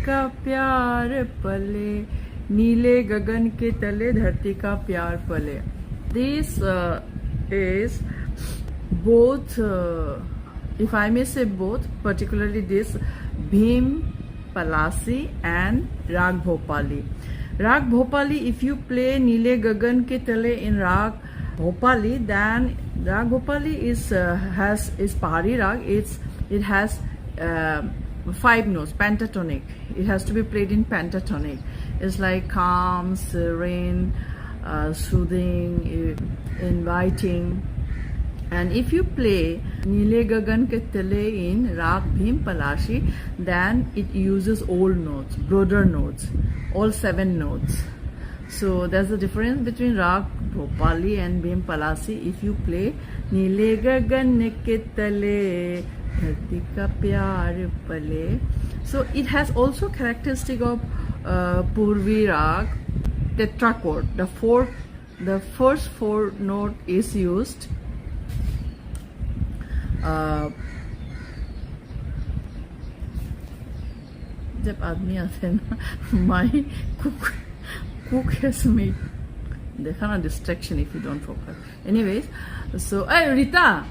का प्यार पले, नीले गगन के तले धरती का प्यार पले. This is both, if I may say both, particularly this Bhim Palasi and Rag Bhopali. Rag Bhopali, if you play Nile Gagan Ke Tale in Rag Bhopali, then Rag Bhopali is Pahari Rag. It has 5 notes, pentatonic. It has to be played in pentatonic. It's like calm, serene, soothing, inviting. And if you play Nile Gagan Ke Tale in Rag Bhim Palashi, then it uses old notes, broader notes, all 7 notes. So there's a difference between Rag Bhopali and Bhim Palasi. If you play Nile Gagan Ke Tale, Dharti Ka Pyar Pale. So it has also characteristic of Purvi Rag, tetrachord. The first 4 note is used. जब आदमी आते हैं ना, माई cook has made, देखा ना, distraction if you don't focus. Anyways, so hey Rita,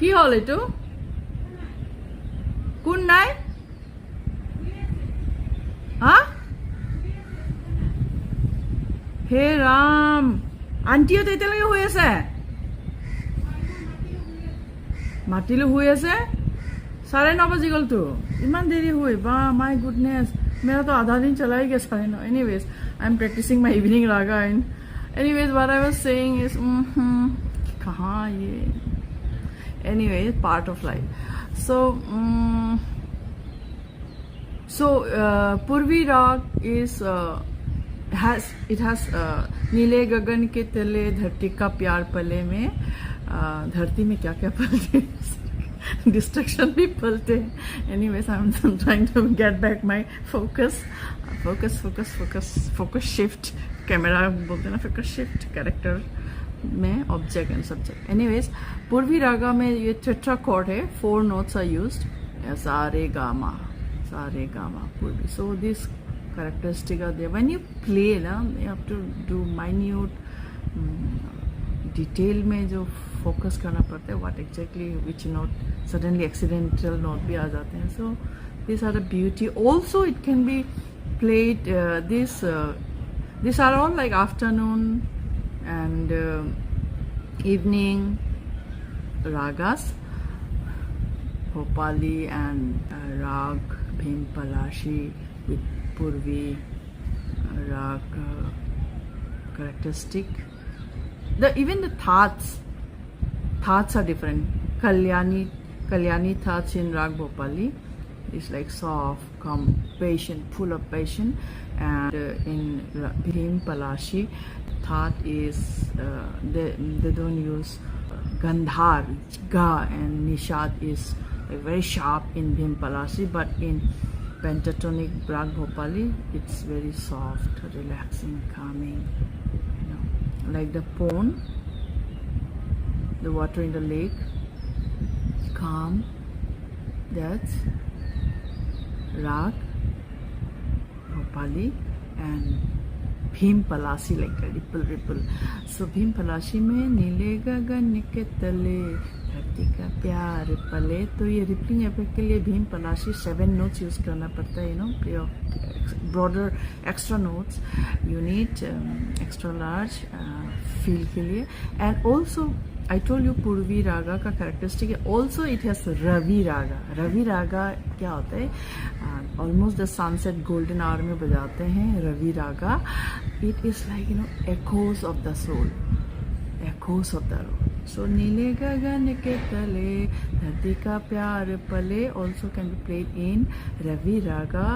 কি হল এটো? কোন নাই? হ্যাঁ? হে রাম, আন্টিও তো এতিয়ালৈকে শুই আছে? মাতিলো শুই আছে? 9:30 বাজি গ'ল তো, ইমান দেৰি হৈ, বা মাই গুডনেস, मेरा तो आधा दिन चला ही गया 9:30. Anyways, I'm practicing my evening raga, and anyways what I was saying is कहाँ ये, anyways, part of life. So Purvi Rag is has नीले गगन के तले धरती का प्यार पले में, धरती में क्या क्या पलते, distraction भी पलते. Anyways, I'm trying to get back my focus shift, camera बोलते ना, focus shift, character में object and subject. Anyways, पूर्वी रागा में ये tetrachord है, 4 notes are used, sa re ga ma पूर्वी. So this characteristic are there. When you play ना, you have to do minute detail में जो focus करना पड़ता है, what exactly, which note, suddenly accidental note भी आ जाते हैं. So these are the beauty. Also it can be played, these are all like afternoon and evening ragas, Bhopali and Rag Bhim Palashi with Purvi Rag characteristic. Even the thoughts are different. Kalyani thoughts in Rag Bhopali is like soft, calm, patient, full of patience, and in Bhim Palashi, thought is they don't use Gandhar, Ga, and Nishad is like very sharp in Bhim Palashi, but in pentatonic Rag Bhopali, it's very soft, relaxing, calming. Like the pond, the water in the lake, calm. That's Rag Bhopali. And Bhim Palasi, like a ripple. So Bhim Palashi में नीले गगन के तले धरती का प्यार पले, तो ये रिपलिंग इफेक्ट के लिए Bhim Palashi 7 notes यूज करना पड़ता है. Broader extra notes you need, extra large feel के लिए. And also I told you Purvi Raga का characteristic है. Also it has Ravi Raga. Ravi Raga क्या होता है? Almost the sunset golden hour में बजाते हैं Ravi Raga. It is like, echoes of the soul, echoes of the road. So नीले गगन के तले धरती का प्यार पले also can be played in Ravi Raga,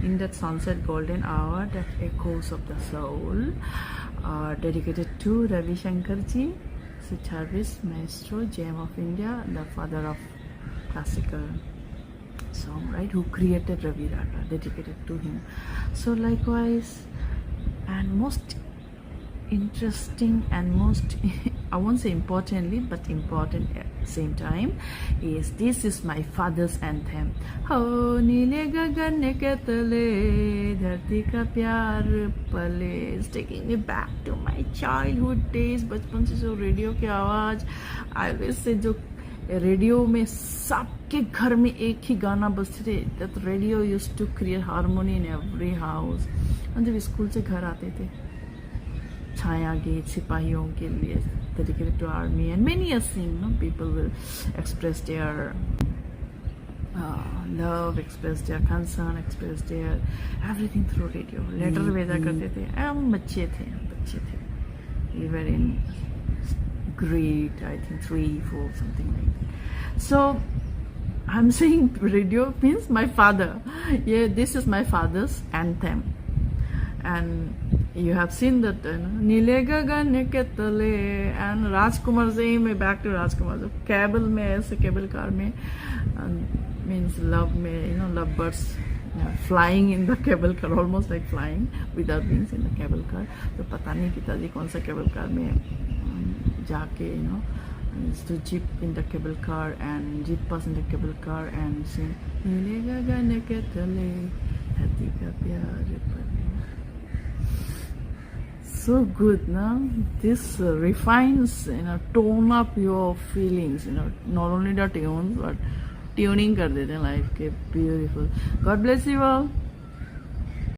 in that sunset golden hour, that echoes of the soul, dedicated to Ravi Shankar ji, Sicharvis Maestro, gem of India, the father of classical song, right, who created Ravi Raga, dedicated to him. So likewise, and most interesting and most I won't say importantly but important at the same time is this is my father's anthem. हो नीले गगन के तले धरती का प्यार पले. It's taking me back to my childhood days. बचपन से जो रेडियो की आवाज़ आवाज़ से जो रेडियो में सबके घर में एक ही गाना बजते थे. That radio used to create harmony in every house. हम जब स्कूल से घर आते थे छाया गीत सिपाहियों के लिए dedicated to army and many a thing, no? People will express their love, express their concern, express their everything through radio. Letter भेजा करते थे. हम बच्चे थे. We were in grade, I think 3, 4, something like that. So I'm saying radio means my father. Yeah, this is my father's anthem. And you have seen that नीले गगन के तले and राजकुमार से ही मैं back to राजकुमार. जो केबल में ऐसे cable car में means love में love birds flying in the cable car, almost like flying without wings in the cable car. तो पता नहीं पिताजी कौन सा केबल कार में जाके used to jeep in the cable car and jeep pass in the cable car and sing नीले गगन के तले धरती का प्यार पले. So good, no? This refines, tone up your feelings, not only the tunes, but tuning kar dete life ke. Beautiful. God bless you all.